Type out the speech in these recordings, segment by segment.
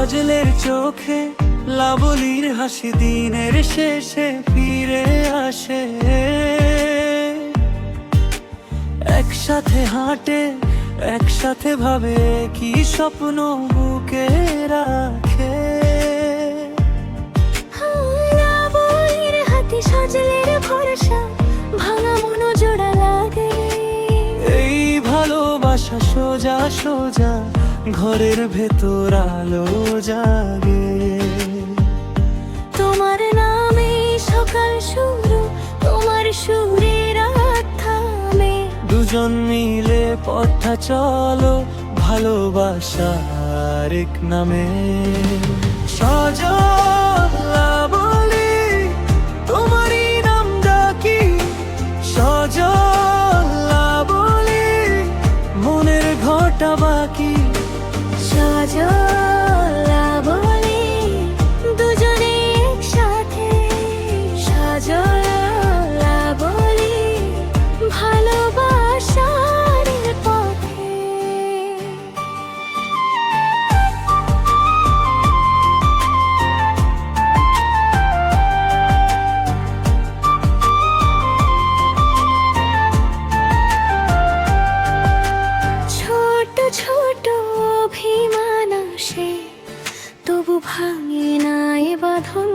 সজলের চোখে লাবলীর হাসি দিনের শেষে ফিরে আসে। একসাথে হাঁটে, একসাথে ভাবে, কি স্বপ্ন বুকে রাখে। লাবলীর হাতে সজলের ভরসা, ভাঙা মন জোড়া লাগে। এই ভালোবাসা সোজা সোজা ঘরের ভেতর আলো জাগে। তোমার নামে সকাল শুরু, তোমার সুরে রাত থামে। দুজন মিলে পথটা চলো ভালোবাসার এক নামে। সজল লাবলী তোমারই নাম ডাকি, সজল লাবলী মনের ঘরটা বাকি। সজল লাবলী দুজনে একসাথে, সজল লাবলী ভালোবাসার পথে। ছোট ছোট অভিমান আসে, তবু ভাঙে না এ বাঁধন।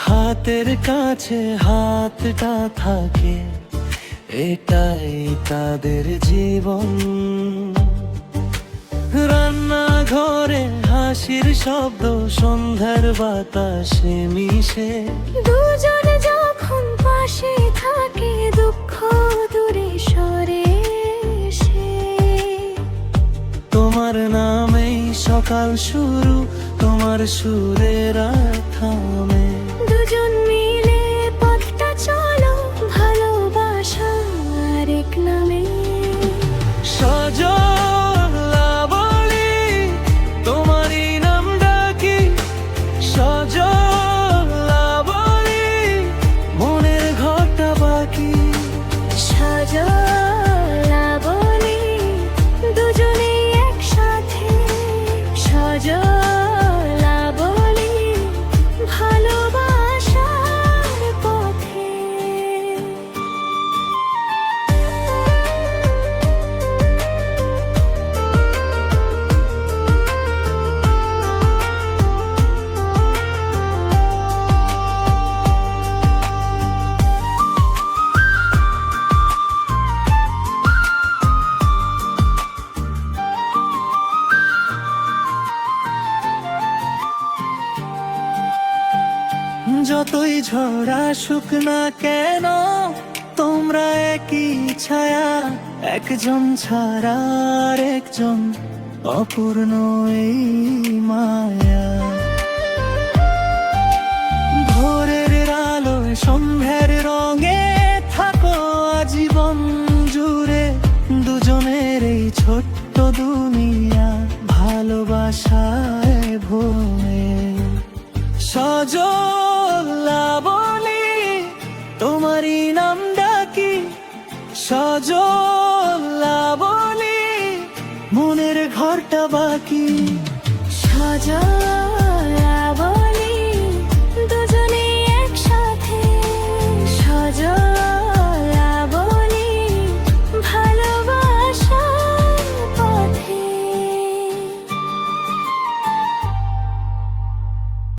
হাতের কাছে হাতটা থাকে, এটাই তাদের জীবন। রান্নাঘরে হাসির শব্দ, সন্ধ্যার বাতাসে মিশে। দুজন যখন পাশে থাকে, দুঃখ দূরে সরে এসে। তোমার নামেই সকাল শুরু, তোমার সুরে রাত থামে। দুজন মিলে পথটা চলো ভালোবাসার এক নামে। সজল লাবলী তোমারই নাম ডাকি, সজল লাবলী মনের ঘরটা বাকি। সজল লাবলী দুজনে একসাথে, সজল লাবলী ভালোবাসার পথে। যতই ঝড় আসুক না কেন, তোমরা একই ছায়া, একজন ছাড়া আর একজন অপূর্ণ এই মায়া। ভোরের আলোয় সন্ধ্যার রঙে থাকো আজীবন জুড়ে। দুজনের এই ছোট্ট দুনিয়া ভালোবাসায় ভরে। সজল লাবলী তোমারই নাম ডাকি, সজল লাবলী মনের ঘরটা বাকি। সজল